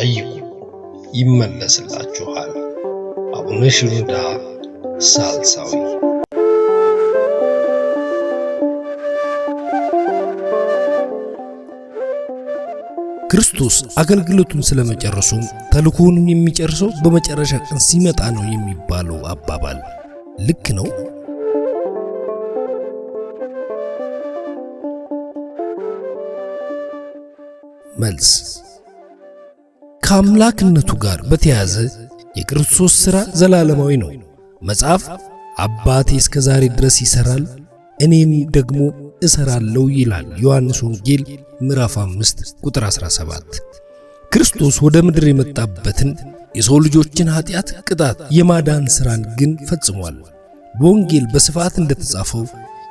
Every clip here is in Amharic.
ጠይቁ ይመለስላችኋል። አቡነ ሽኖዳ ሳልሳዊ። ክርስቶስ አገልግሎቱን ስለመጨረሱ ተልእኮውን የሚጨርሰው በመጨረሻ ቀን ሲመጣ ነው የሚባለው አባባል ልክ ነው? መልስ፣ ከአምላክነቱ ጋር በተያያዘ የክርስቶስ ሥራ ዘላለማዊ ነው። መጽሐፍ አባቴ እስከ ዛሬ ድረስ ይሰራል እኔም ደግሞ እሰራለሁ ይላል። ዮሐንስ ወንጌል ምዕራፍ 5 ቁጥር 17። ክርስቶስ ወደ ምድር የመጣበትን የሰው ልጆችን ኃጢአት ቅጣት የማዳን ሥራን ግን ፈጽሟል። በወንጌል በስፋት እንደተጻፈው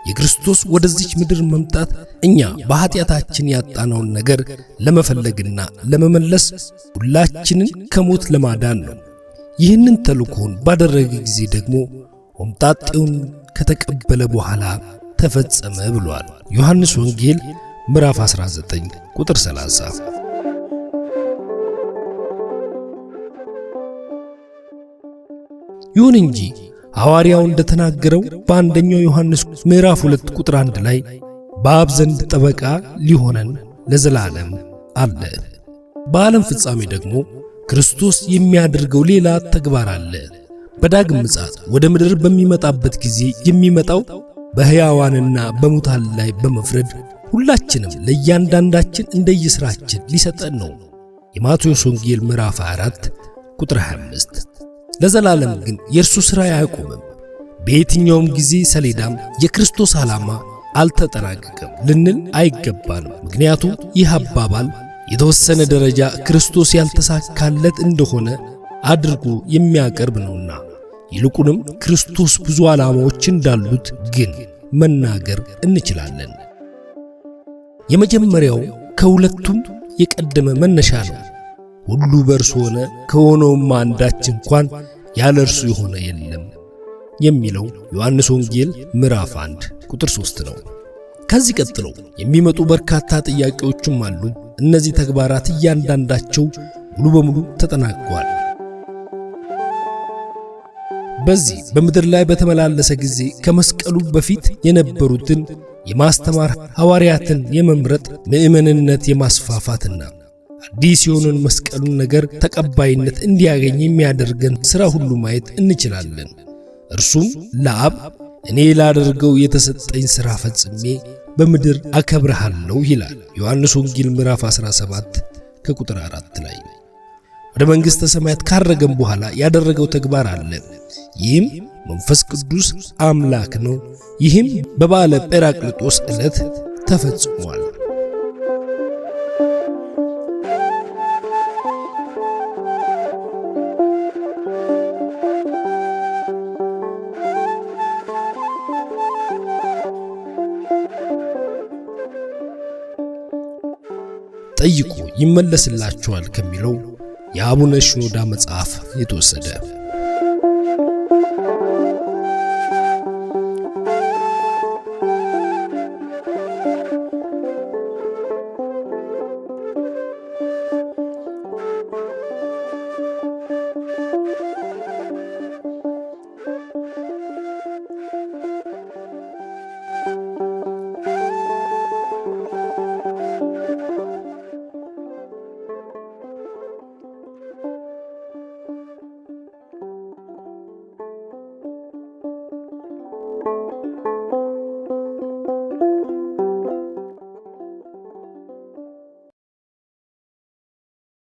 የክርስቶስ ወደዚች ምድር መምጣት እኛ በኃጢአታችን ያጣነውን ነገር ለመፈለግና ለመመለስ ሁላችንን ከሞት ለማዳን ነው። ይህንን ተልእኮን ባደረገ ጊዜ ደግሞ ሆምጣጤውን ከተቀበለ በኋላ ተፈጸመ ብሏል። ዮሐንስ ወንጌል ምዕራፍ 19 ቁጥር 30። ይሁን እንጂ ሐዋርያው እንደተናገረው በአንደኛው ዮሐንስ ምዕራፍ 2 ቁጥር 1 ላይ በአብ ዘንድ ጠበቃ ሊሆነን ለዘላለም አለ። በዓለም ፍጻሜ ደግሞ ክርስቶስ የሚያደርገው ሌላ ተግባር አለ። በዳግም ምጽአት ወደ ምድር በሚመጣበት ጊዜ የሚመጣው በሕያዋንና በሙታን ላይ በመፍረድ ሁላችንም ለእያንዳንዳችን እንደየሥራችን ሊሰጠን ነው። የማቴዎስ ወንጌል ምዕራፍ 24 ቁጥር 25። ለዘላለም ግን የእርሱ ሥራ አያቆምም። በየትኛውም ጊዜ ሰሌዳም የክርስቶስ ዓላማ አልተጠናቀቀም ልንል አይገባንም። ምክንያቱም ይህ አባባል የተወሰነ ደረጃ ክርስቶስ ያልተሳካለት እንደሆነ አድርጎ የሚያቀርብ ነውና፣ ይልቁንም ክርስቶስ ብዙ ዓላማዎች እንዳሉት ግን መናገር እንችላለን። የመጀመሪያው ከሁለቱም የቀደመ መነሻ ነው። ሁሉ በእርሱ ሆነ፣ ከሆነውም አንዳች እንኳን ያለ እርሱ የሆነ የለም የሚለው ዮሐንስ ወንጌል ምዕራፍ 1 ቁጥር 3 ነው። ከዚህ ቀጥሎ የሚመጡ በርካታ ጥያቄዎችም አሉ። እነዚህ ተግባራት እያንዳንዳቸው ሙሉ በሙሉ ተጠናቀዋል። በዚህ በምድር ላይ በተመላለሰ ጊዜ ከመስቀሉ በፊት የነበሩትን የማስተማር ሐዋርያትን የመምረጥ ምዕመንነት የማስፋፋትና አዲስ የሆነን መስቀሉን ነገር ተቀባይነት እንዲያገኝ የሚያደርገን ሥራ ሁሉ ማየት እንችላለን። እርሱም ለአብ እኔ ላደርገው የተሰጠኝ ሥራ ፈጽሜ በምድር አከብርሃለሁ ይላል። ዮሐንስ ወንጌል ምዕራፍ 17 ከቁጥር 4 ላይ ወደ መንግሥተ ሰማያት ካረገም በኋላ ያደረገው ተግባር አለ። ይህም መንፈስ ቅዱስ አምላክ ነው። ይህም በበዓለ ጰራቅሊጦስ ዕለት ተፈጽሟል። ጠይቁ ይመለስላችኋል ከሚለው የአቡነ ሽኖዳ መጽሐፍ የተወሰደ